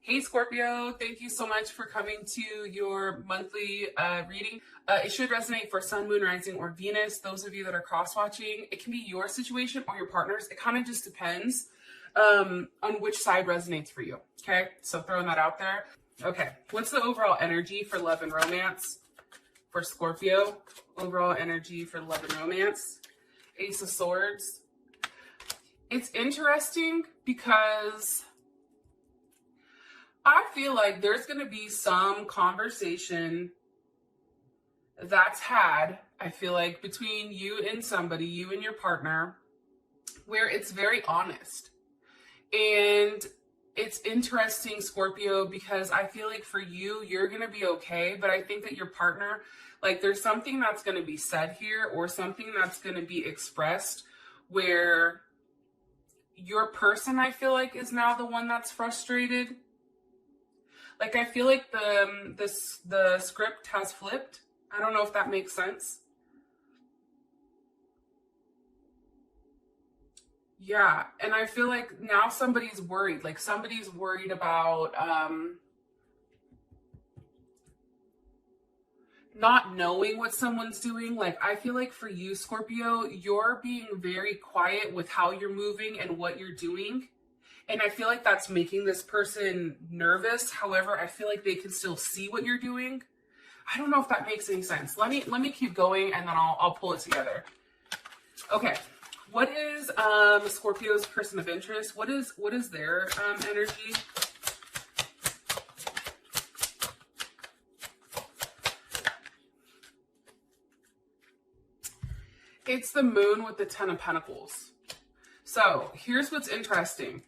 Hey Scorpio, thank you so much for coming to your monthly reading. It should resonate for Sun, Moon, Rising, or Venus. Those of you that are cross-watching, it can be your situation or your partner's. It kind of just depends on which side resonates for you. Okay, so throwing that out there. Okay, what's the overall energy for love and romance for Scorpio? Overall energy for love and romance. Ace of Swords. It's interesting because I feel like there's going to be some conversation that's had, I feel like, between you and somebody, you and your partner, where it's very honest. And it's interesting, Scorpio, because I feel like for you, you're going to be okay. But I think that your partner, like there's something that's going to be said here or something that's going to be expressed where your person, I feel like, is now the one that's frustrated. Like, I feel like the script has flipped. I don't know if that makes sense. Yeah, and I feel like now somebody's worried. Like, somebody's worried about not knowing what someone's doing. Like, I feel like for you, Scorpio, you're being very quiet with how you're moving and what you're doing. And I feel like that's making this person nervous. However, I feel like they can still see what you're doing. I don't know if that makes any sense. Let me keep going and then I'll pull it together. Okay. What is Scorpio's person of interest? What is their energy? It's the moon with the 10 of Pentacles. So here's what's interesting.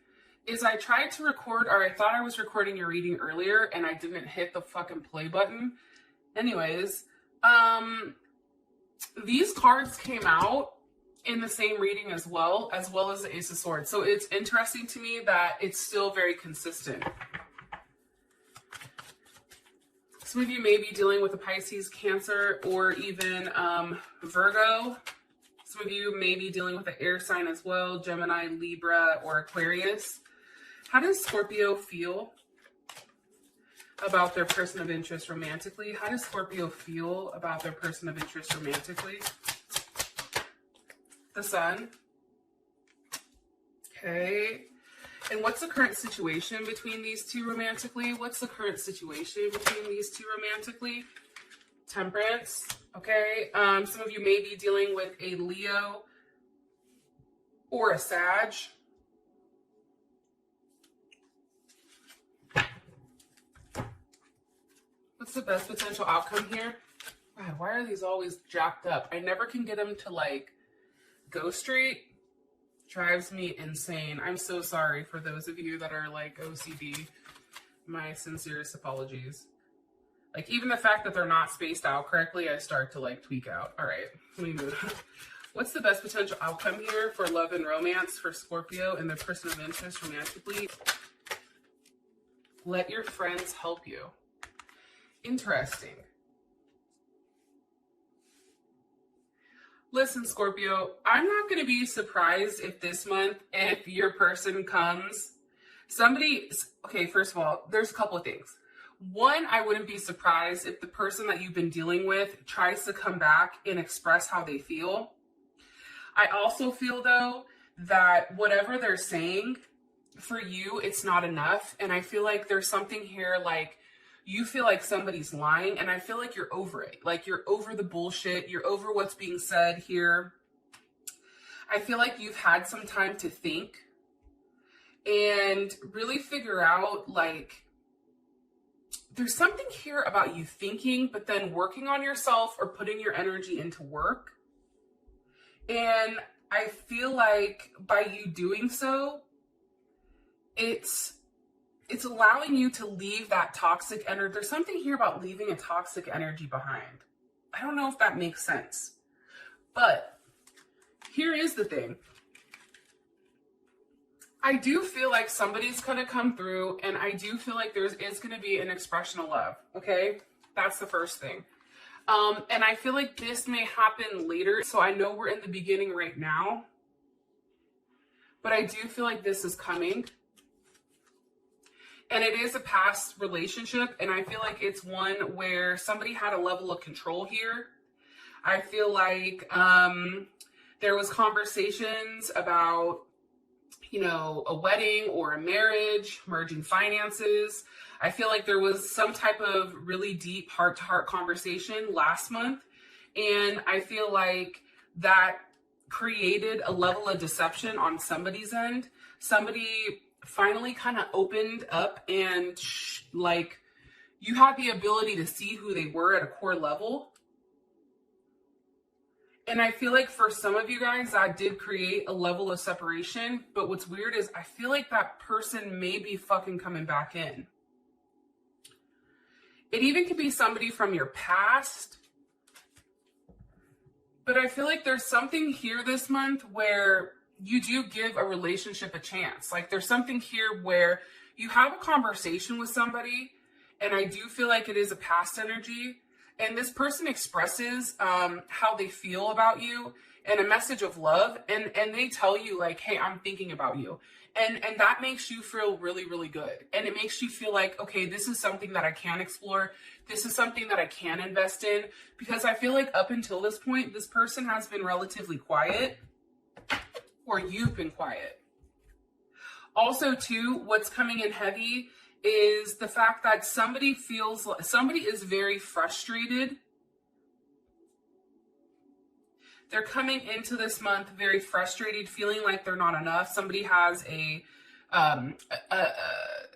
Is I tried to record, or I thought I was recording your reading earlier and I didn't hit the fucking play button. Anyways, these cards came out in the same reading as well as the Ace of Swords. So it's interesting to me that it's still very consistent. Some of you may be dealing with a Pisces, Cancer, or even Virgo. Some of you may be dealing with an air sign as well, Gemini, Libra, or Aquarius. How does Scorpio feel about their person of interest romantically? How does Scorpio feel about their person of interest romantically? The Sun. Okay. And what's the current situation between these two romantically? What's the current situation between these two romantically? Temperance. Okay. Some of you may be dealing with a Leo or a Sag. What's the best potential outcome here? God, why are these always jacked up? I never can get them to like go straight. Drives me insane. I'm so sorry for those of you that are like OCD. My sincerest apologies. Like, even the fact that they're not spaced out correctly, I start to like tweak out. All right, let me move. What's the best potential outcome here for love and romance for Scorpio and their person of interest romantically? Let your friends help you. Interesting. Listen, Scorpio, I'm not going to be surprised if this month, if your person comes, okay, first of all, there's a couple of things. One, I wouldn't be surprised if the person that you've been dealing with tries to come back and express how they feel. I also feel, though, that whatever they're saying, for you, it's not enough. And I feel like there's something here like, you feel like somebody's lying, and I feel like you're over it. Like, you're over the bullshit. You're over what's being said here. I feel like you've had some time to think and really figure out, like, there's something here about you thinking, but then working on yourself or putting your energy into work. And I feel like by you doing so, it's allowing you to leave that toxic energy. There's something here about leaving a toxic energy behind. I don't know if that makes sense. But here is the thing. I do feel like somebody's going to come through, and I do feel like there is going to be an expression of love. Okay? That's the first thing. And I feel like this may happen later. So I know we're in the beginning right now. But I do feel like this is coming. And it is a past relationship, and I feel like it's one where somebody had a level of control here. I feel like there was conversations about, you know, a wedding or a marriage, merging finances. I feel like there was some type of really deep heart-to-heart conversation last month, and I feel like that created a level of deception on somebody's end. Somebody finally kind of opened up and like you had the ability to see who they were at a core level. And I feel like for some of you guys that did create a level of separation, but what's weird is I feel like that person may be fucking coming back in. It even could be somebody from your past, but I feel like there's something here this month where you do give a relationship a chance. Like there's something here where you have a conversation with somebody, and I do feel like it is a past energy, and this person expresses how they feel about you and a message of love, and they tell you like, hey, I'm thinking about you. And that makes you feel really, really good. And it makes you feel like, okay, this is something that I can explore. This is something that I can invest in, because I feel like up until this point, this person has been relatively quiet, or you've been quiet. Also, too, what's coming in heavy is the fact that somebody is very frustrated. They're coming into this month very frustrated, feeling like they're not enough. Somebody has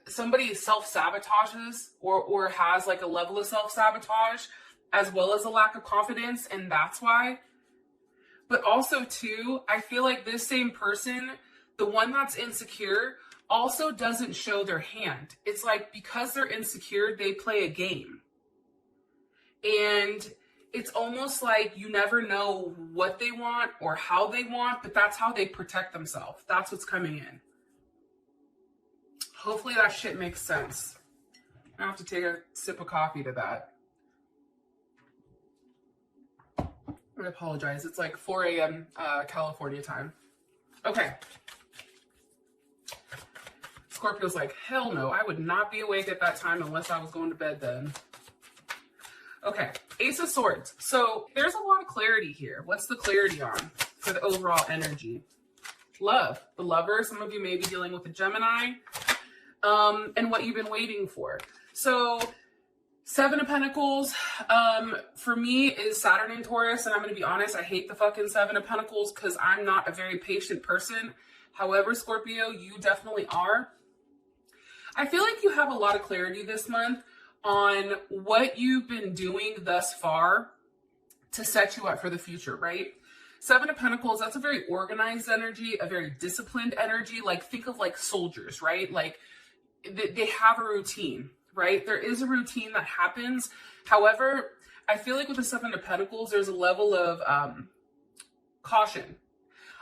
somebody self-sabotages or has like a level of self-sabotage as well as a lack of confidence, and that's why. But also, too, I feel like this same person, the one that's insecure, also doesn't show their hand. It's like because they're insecure, they play a game. And it's almost like you never know what they want or how they want, but that's how they protect themselves. That's what's coming in. Hopefully that shit makes sense. I have to take a sip of coffee to that. I apologize. It's like 4 a.m. California time. Okay. Scorpio's like, hell no, I would not be awake at that time unless I was going to bed then. Okay, Ace of Swords. So there's a lot of clarity here. What's the clarity on for the overall energy? Love. The lover. Some of you may be dealing with a Gemini. And what you've been waiting for. So Seven of Pentacles, for me is Saturn and Taurus, and I'm going to be honest, I hate the fucking Seven of Pentacles because I'm not a very patient person. However, Scorpio, you definitely are. I feel like you have a lot of clarity this month on what you've been doing thus far to set you up for the future, right? Seven of Pentacles, that's a very organized energy, a very disciplined energy. Like, think of like soldiers, right? Like, they have a routine. Right? There is a routine that happens. However, I feel like with the Seven of Pentacles, there's a level of caution.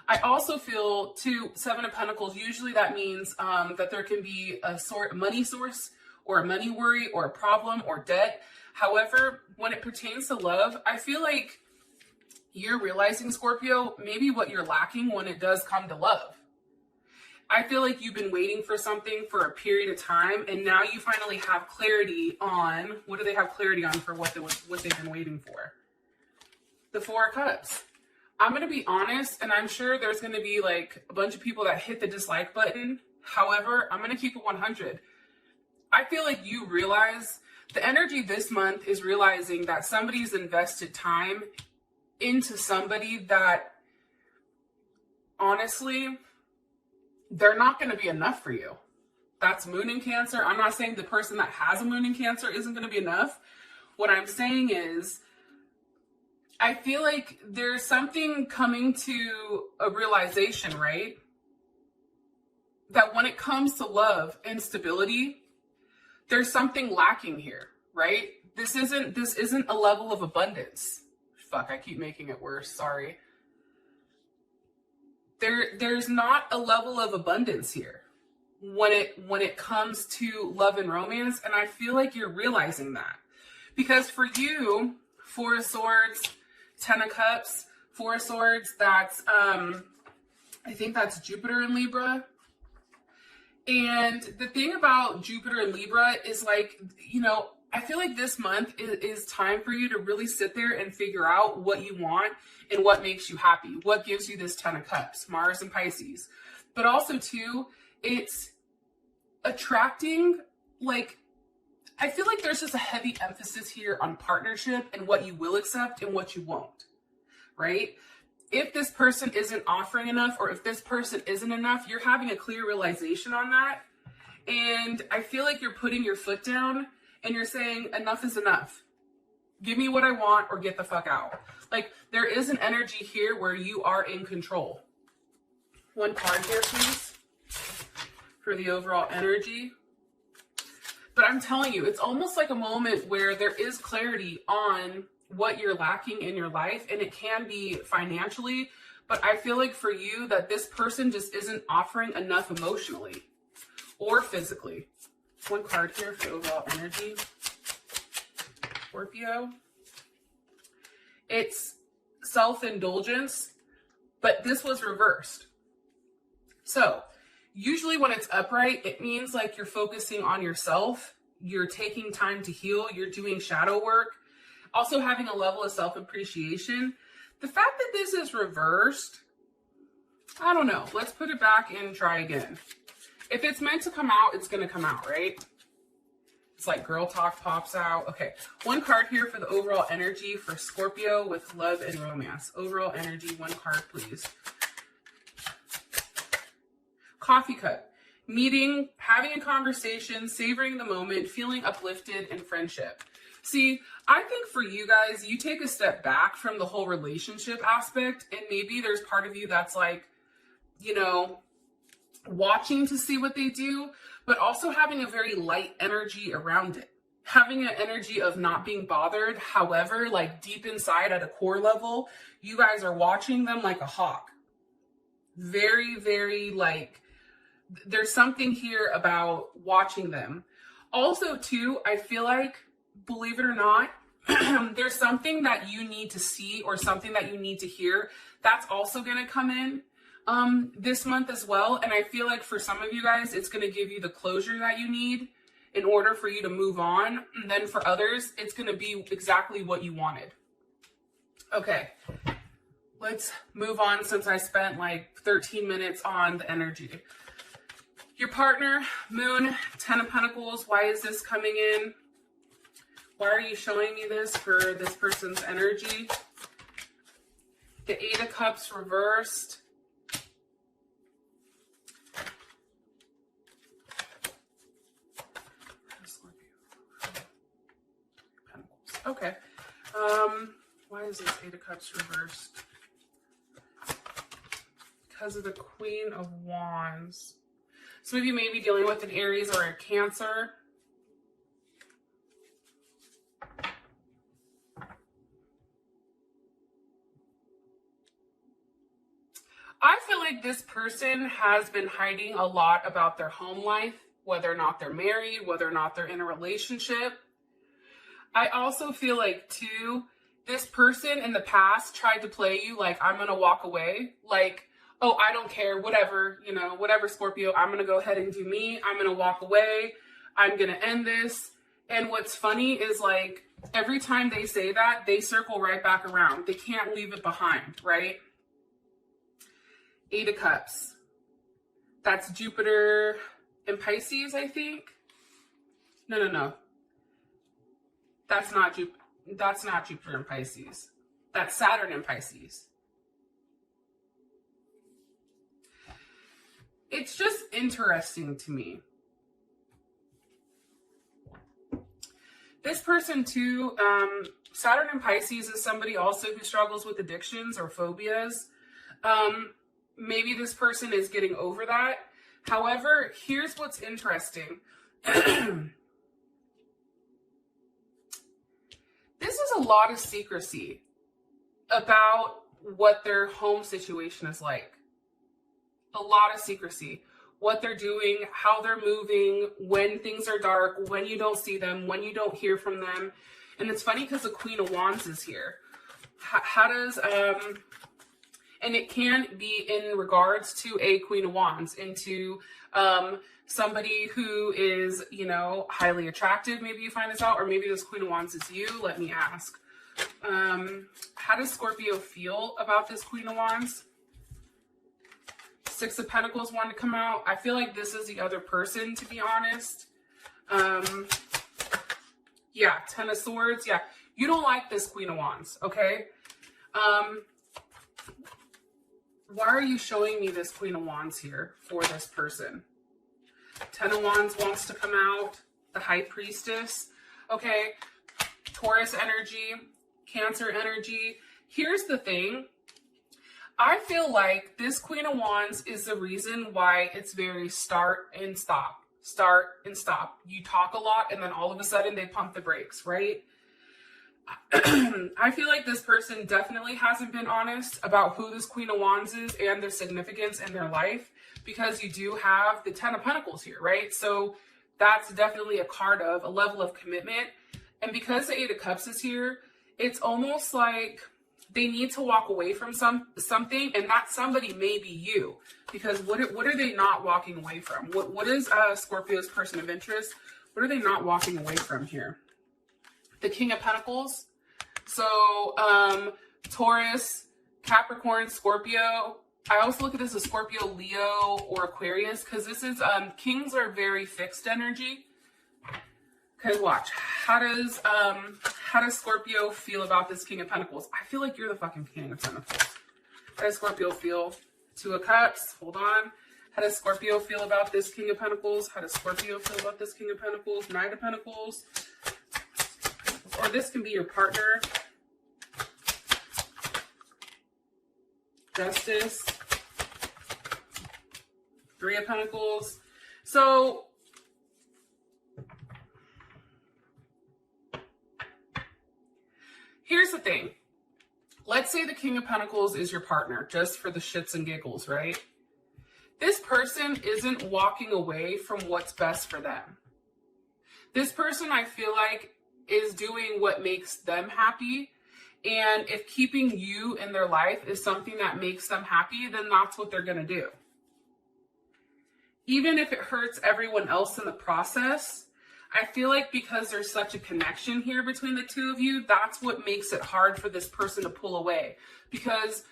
I also feel too, Seven of Pentacles, usually that means that there can be a money source or a money worry or a problem or debt. However, when it pertains to love, I feel like you're realizing, Scorpio, maybe what you're lacking when it does come to love. I feel like you've been waiting for something for a period of time, and now you finally have clarity on, what do they have clarity on for what they've been waiting for? The Four of Cups. I'm going to be honest, and I'm sure there's going to be like a bunch of people that hit the dislike button. However, I'm going to keep it 100. I feel like you realize the energy this month is realizing that somebody's invested time into somebody that honestly, they're not going to be enough for you. That's Moon in Cancer. I'm not saying the person that has a Moon in Cancer isn't going to be enough. What I'm saying is, I feel like there's something coming to a realization, right? That when it comes to love and stability, there's something lacking here, right? This isn't a level of abundance. Fuck, I keep making it worse. Sorry. There's not a level of abundance here when it comes to love and romance, and I feel like you're realizing that. Because for you, Four of Swords, Ten of Cups, Four of Swords, that's I think that's Jupiter in Libra. And the thing about Jupiter and Libra is like, you know, I feel like this month is time for you to really sit there and figure out what you want and what makes you happy. What gives you this 10 of Cups, Mars and Pisces. But also too, it's attracting, like, I feel like there's just a heavy emphasis here on partnership and what you will accept and what you won't, right? If this person isn't offering enough, or if this person isn't enough, you're having a clear realization on that. And I feel like you're putting your foot down and you're saying, enough is enough. Give me what I want or get the fuck out. Like, there is an energy here where you are in control. One card here, please, for the overall energy. But I'm telling you, it's almost like a moment where there is clarity on what you're lacking in your life, and it can be financially, but I feel like for you that this person just isn't offering enough emotionally or physically. One card here for overall energy. Scorpio. It's self-indulgence, but this was reversed. So usually when it's upright, it means like you're focusing on yourself, you're taking time to heal, you're doing shadow work, also having a level of self-appreciation. The fact that this is reversed, I don't know. Let's put it back and try again. If it's meant to come out, it's going to come out, right? It's like girl talk pops out. Okay, one card here for the overall energy for Scorpio with love and romance. Overall energy, one card, please. Coffee cup. Meeting, having a conversation, savoring the moment, feeling uplifted, and friendship. See, I think for you guys, you take a step back from the whole relationship aspect, and maybe there's part of you that's like, you know, watching to see what they do, but also having a very light energy around it. Having an energy of not being bothered. However, like deep inside at a core level, you guys are watching them like a hawk. Very, very like, there's something here about watching them. Also, too, I feel like, believe it or not, there's something that you need to see or something that you need to hear that's also going to come in this month as well. And I feel like for some of you guys, it's going to give you the closure that you need in order for you to move on. And then for others, it's going to be exactly what you wanted. Okay, let's move on since I spent like 13 minutes on the energy. Your partner, Moon, 10 of Pentacles. Why is this coming in? Why are you showing me this for this person's energy? The 8 of Cups reversed. Okay. Why is this 8 of Cups reversed? Because of the Queen of Wands. Some of you may be dealing with an Aries or a Cancer. I feel like this person has been hiding a lot about their home life, whether or not they're married, whether or not they're in a relationship. I also feel like, too, this person in the past tried to play you like, I'm going to walk away. Like, oh, I don't care, whatever, you know, whatever, Scorpio, I'm going to go ahead and do me. I'm going to walk away. I'm going to end this. And what's funny is like, every time they say that, they circle right back around. They can't leave it behind, right? 8 of Cups. That's Jupiter in Pisces, I think. No. That's not Jupiter in Pisces. That's Saturn in Pisces. It's just interesting to me. This person too, Saturn in Pisces is somebody also who struggles with addictions or phobias. Maybe this person is getting over that. However, here's what's interesting. This is a lot of secrecy about what their home situation is like. A lot of secrecy. What they're doing, how they're moving, when things are dark, when you don't see them, when you don't hear from them. And it's funny because the Queen of Wands is here. How does, and it can be in regards to a Queen of Wands, into Somebody who is, you know, highly attractive, maybe you find this out, or maybe this Queen of Wands is you. Let me ask. How does Scorpio feel about this Queen of Wands? Six of Pentacles want to come out. I feel like this is the other person, to be honest. Yeah, Ten of Swords. Yeah, you don't like this Queen of Wands, okay? Why are you showing me this Queen of Wands here for this person? Ten of Wands wants to come out. The High Priestess. Okay, Taurus energy, Cancer energy. Here's the thing. I feel like this Queen of Wands is the reason why it's very start and stop. Start and stop. You talk a lot and then all of a sudden they pump the brakes, right? I feel like this person definitely hasn't been honest about who this Queen of Wands is and their significance in their life, because you do have the Ten of Pentacles here, right? So that's definitely a card of a level of commitment. And because the Eight of Cups is here, it's almost like they need to walk away from something, and that somebody may be you. Because what are they not walking away from? What is Scorpio's person of interest? What are they not walking away from here? The King of Pentacles. So Taurus, Capricorn, Scorpio. I also look at this as Scorpio, Leo, or Aquarius, because this is kings are very fixed energy. Okay, watch. How does Scorpio feel about this King of Pentacles? I feel like you're the fucking King of Pentacles. How does Scorpio feel? Two of Cups. Hold on. How does Scorpio feel about this King of Pentacles? How does Scorpio feel about this King of Pentacles? Knight of Pentacles. Or this can be your partner. Justice. Three of Pentacles. So here's the thing. Let's say the King of Pentacles is your partner, just for the shits and giggles, right? This person isn't walking away from what's best for them. This person, I feel like, is doing what makes them happy. And if keeping you in their life is something that makes them happy, then that's what they're going to do. Even if it hurts everyone else in the process, I feel like because there's such a connection here between the two of you, that's what makes it hard for this person to pull away. Because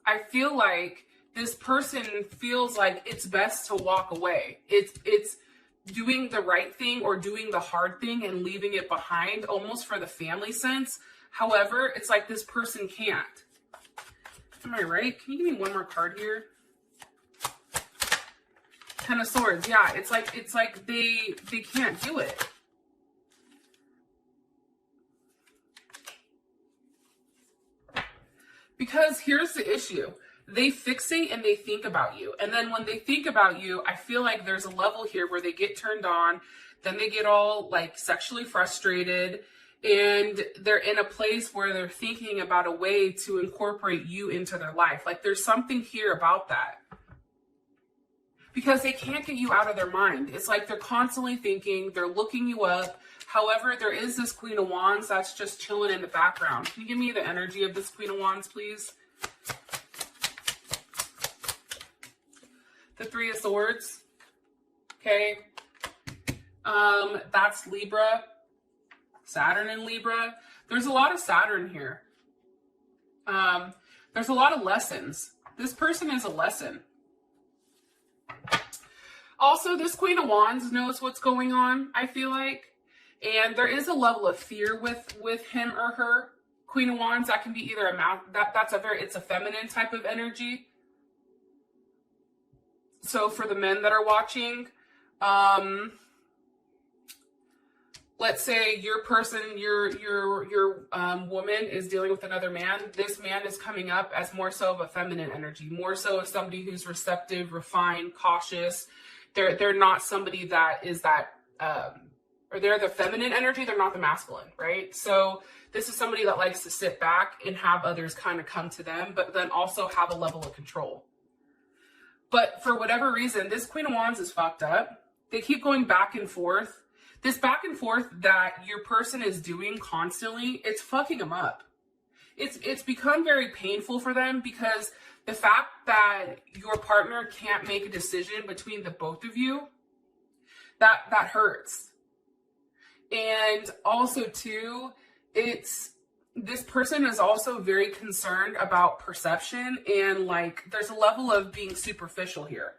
I feel like this person feels like it's best to walk away. It's doing the right thing or doing the hard thing and leaving it behind, almost for the family sense. However, it's like this person can't. Am I right? Can you give me one more card here? Ten of Swords. Yeah, it's like they can't do it. Because here's the issue. They fixate and they think about you. And then when they think about you, I feel like there's a level here where they get turned on, then they get all like sexually frustrated, and they're in a place where they're thinking about a way to incorporate you into their life. Like there's something here about that. Because they can't get you out of their mind. It's like they're constantly thinking, they're looking you up. However, there is this Queen of Wands that's just chilling in the background. Can you give me the energy of this Queen of Wands, please? The Three of Swords. Okay. That's Libra. Saturn in Libra. There's a lot of Saturn here. There's a lot of lessons. This person is a lesson. Also, this Queen of Wands knows what's going on, I feel like. And there is a level of fear with him or her. Queen of Wands, that can be either it's a feminine type of energy. So for the men that are watching, let's say your person, your woman is dealing with another man. This man is coming up as more so of a feminine energy, more so of somebody who's receptive, refined, cautious. They're not somebody that is that, or they're the feminine energy. They're not the masculine, right? So this is somebody that likes to sit back and have others kind of come to them, but then also have a level of control. But for whatever reason, this Queen of Wands is fucked up. They keep going back and forth. This back and forth that your person is doing constantly, it's fucking them up. it's become very painful for them, because the fact that your partner can't make a decision between the both of you, that hurts. And also too, this person is also very concerned about perception, and like there's a level of being superficial here.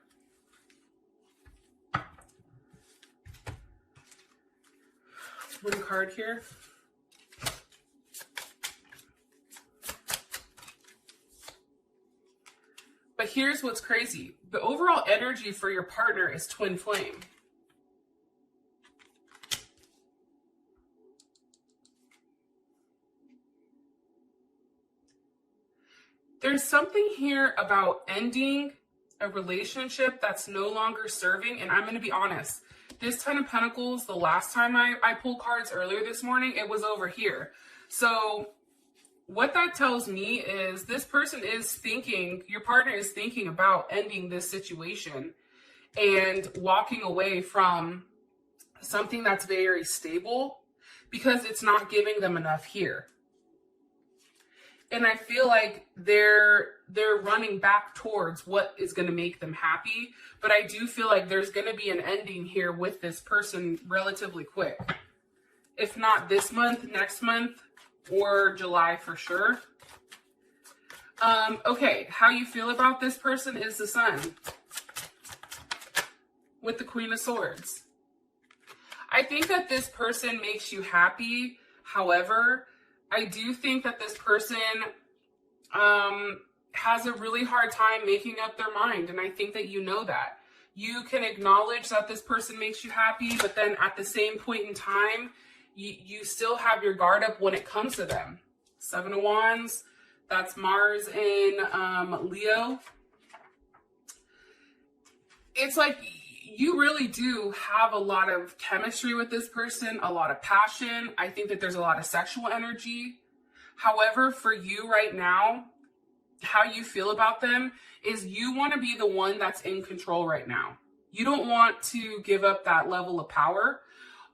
One card here. But here's what's crazy. The overall energy for your partner is twin flame. There's something here about ending a relationship that's no longer serving. And I'm going to be honest. This Ten of Pentacles, the last time I pulled cards earlier this morning, it was over here. So what that tells me is this person is thinking, your partner is thinking about ending this situation and walking away from something that's very stable, because it's not giving them enough here. And I feel like they're running back towards what is going to make them happy. But I do feel like there's going to be an ending here with this person relatively quick. If not this month, next month, or July for sure. Okay, how you feel about this person is the Sun with the Queen of Swords. I think that this person makes you happy. However, I do think that this person has a really hard time making up their mind. And I think that you know that. You can acknowledge that this person makes you happy, but then at the same point in time, you still have your guard up when it comes to them. Seven of Wands, that's Mars in Leo. It's like you really do have a lot of chemistry with this person, a lot of passion. I think that there's a lot of sexual energy. However, for you right now, how you feel about them is you want to be the one that's in control right now. You don't want to give up that level of power.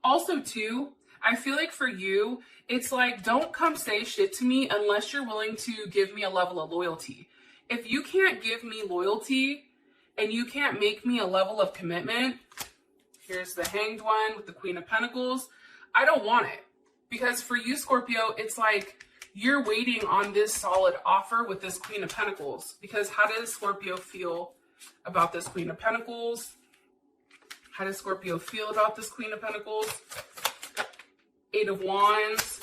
Also, too, I feel like for you, it's like, don't come say shit to me unless you're willing to give me a level of loyalty. If you can't give me loyalty and you can't make me a level of commitment, here's the Hanged One with the Queen of Pentacles, I don't want it. Because for you, Scorpio, it's like you're waiting on this solid offer with this Queen of Pentacles. Because how does Scorpio feel about this Queen of Pentacles? How does Scorpio feel about this Queen of Pentacles? Eight of Wands,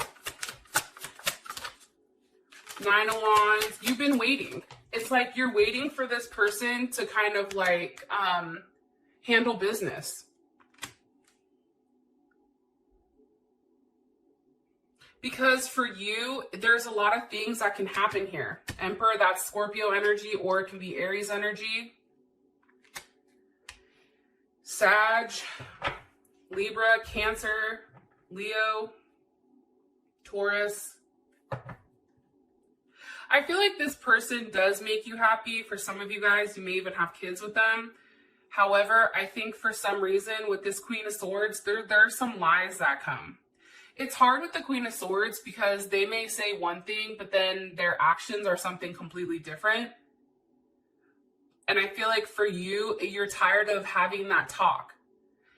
Nine of Wands. You've been waiting. It's like you're waiting for this person to kind of like handle business. Because for you, there's a lot of things that can happen here. Emperor, that's Scorpio energy, or it can be Aries energy. Sag, Libra, Cancer, Leo, Taurus. I feel like this person does make you happy. For some of you guys, you may even have kids with them. However, I think for some reason with this Queen of Swords, there are some lies that come. It's hard with the Queen of Swords because they may say one thing, but then their actions are something completely different. And I feel like for you, you're tired of having that talk.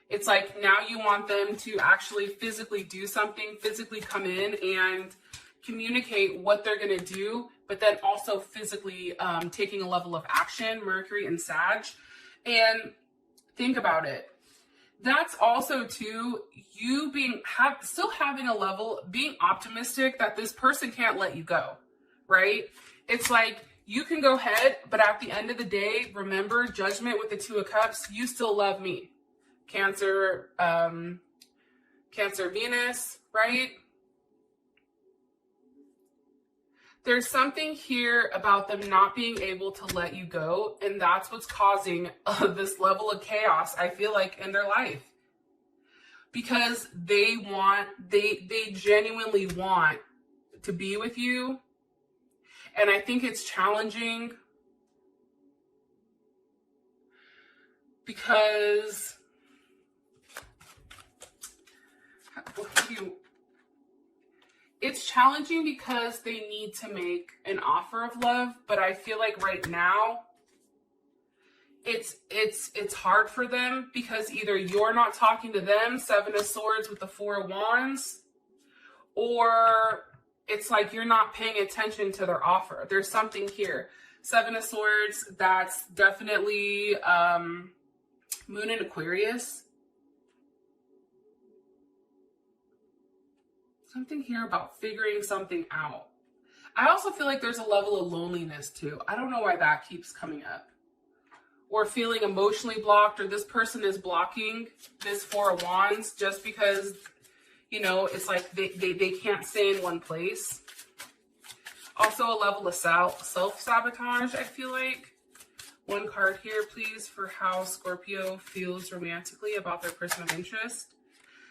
It's like now you want them to actually physically do something, physically come in and communicate what they're going to do, but then also physically taking a level of action, Mercury and Sag. And think about it. That's also too, you still having a level, being optimistic that this person can't let you go, right? It's like you can go ahead, but at the end of the day, remember Judgment with the Two of Cups, you still love me. Cancer, Cancer Venus, right? There's something here about them not being able to let you go, and that's what's causing this level of chaos, I feel like, in their life. Because they genuinely want to be with you, and I think it's challenging because it's challenging because they need to make an offer of love, but I feel like right now it's hard for them because either you're not talking to them, Seven of Swords with the Four of Wands, or it's like you're not paying attention to their offer. There's something here. Seven of Swords, that's definitely Moon in Aquarius. Something here about figuring something out. I also feel like there's a level of loneliness too. I don't know why that keeps coming up. Or feeling emotionally blocked, or this person is blocking this Four of Wands just because, you know, it's like they can't stay in one place. Also a level of self-sabotage, I feel like. One card here, please, for how Scorpio feels romantically about their person of interest.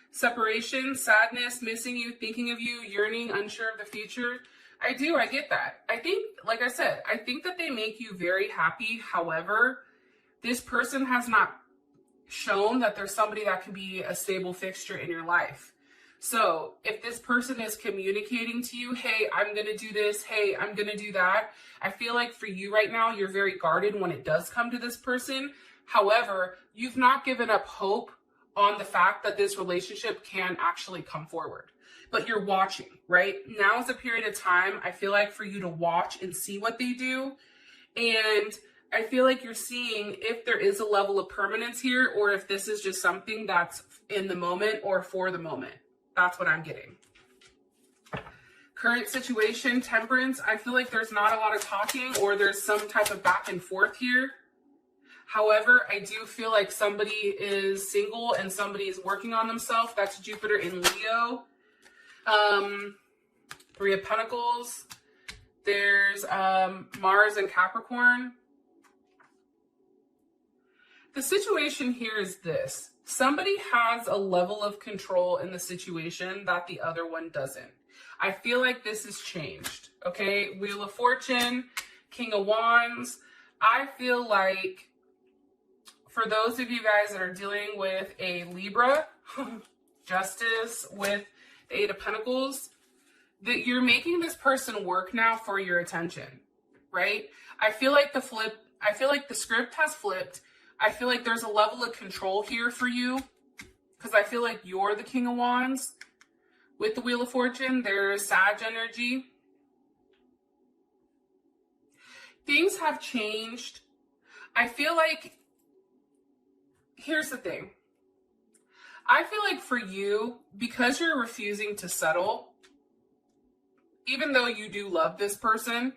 Separation, sadness, missing you, thinking of you, yearning, unsure of the future. I get that. I think, like I said, I think that they make you very happy. However, this person has not shown that there's somebody that can be a stable fixture in your life. So if this person is communicating to you, hey, I'm going to do this, hey, I'm going to do that, I feel like for you right now, you're very guarded when it does come to this person. However, you've not given up hope on the fact that this relationship can actually come forward. But you're watching, right? Now is a period of time, I feel like, for you to watch and see what they do. And I feel like you're seeing if there is a level of permanence here, or if this is just something that's in the moment or for the moment. That's what I'm getting. Current situation, Temperance. I feel like there's not a lot of talking, or there's some type of back and forth here. However, I do feel like somebody is single and somebody is working on themselves. That's Jupiter in Leo. Three of Pentacles. There's Mars and Capricorn. The situation here is this. Somebody has a level of control in the situation that the other one doesn't. I feel like this has changed, okay? Wheel of Fortune, King of Wands. I feel like for those of you guys that are dealing with a Libra, Justice with the Eight of Pentacles, that you're making this person work now for your attention, right? I feel like the script has flipped. I feel like there's a level of control here for you because I feel like you're the King of Wands. With the Wheel of Fortune, there's Sag energy. Things have changed. I feel like, here's the thing. I feel like for you, because you're refusing to settle, even though you do love this person,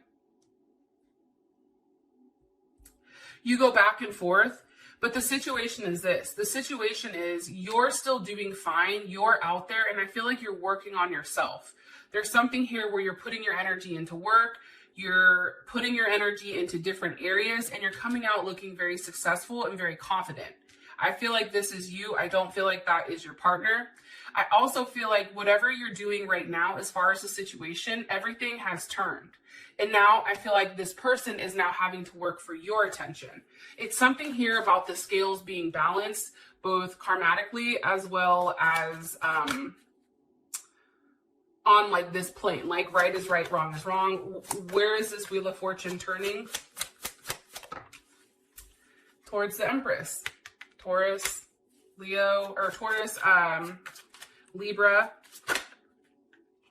you go back and forth. But the situation is this. The situation is you're still doing fine. You're out there, and I feel like you're working on yourself. There's something here where you're putting your energy into work. You're putting your energy into different areas, and you're coming out looking very successful and very confident. I feel like this is you. I don't feel like that is your partner. I also feel like whatever you're doing right now, as far as the situation, everything has turned. And now I feel like this person is now having to work for your attention. It's something here about the scales being balanced, both karmatically as well as on like this plane, like right is right, wrong is wrong. Where is this Wheel of Fortune turning? Towards the Empress. Taurus, Leo, or Taurus, Libra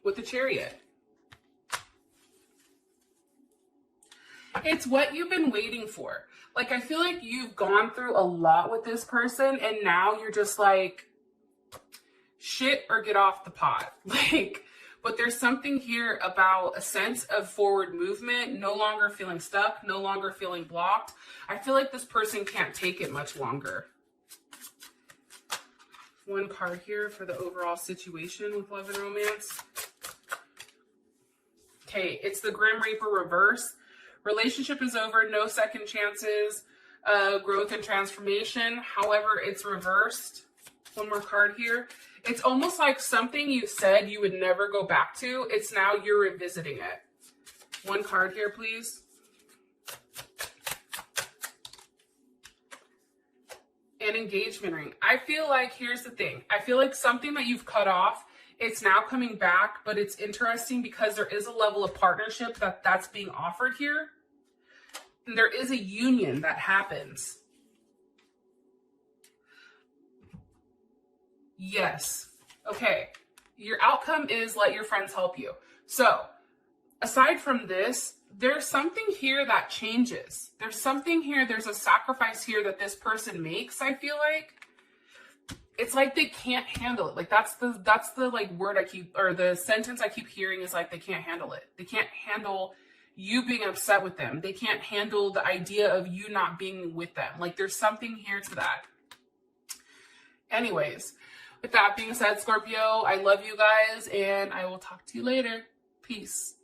with the Chariot. It's what you've been waiting for. Like, I feel like you've gone through a lot with this person, and now you're just like, shit or get off the pot. Like, but there's something here about a sense of forward movement, no longer feeling stuck, no longer feeling blocked. I feel like this person can't take it much longer. One card here for the overall situation with love and romance. Okay, it's the Grim Reaper reverse. Relationship is over, no second chances, growth and transformation. However, it's reversed. One more card here. It's almost like something you said you would never go back to. It's now you're revisiting it. One card here, please. An engagement ring. I feel like, here's the thing. I feel like something that you've cut off It's now coming back, but it's interesting because there is a level of partnership that's being offered here. And there is a union that happens. Yes. Okay. Your outcome is let your friends help you. So, aside from this, there's something here that changes. There's something here, there's a sacrifice here that this person makes, I feel like. It's like they can't handle it. Like that's the like word I keep, or the sentence I keep hearing is like they can't handle it. They can't handle you being upset with them. They can't handle the idea of you not being with them. Like there's something here to that. Anyways, with that being said, Scorpio, I love you guys and I will talk to you later. Peace.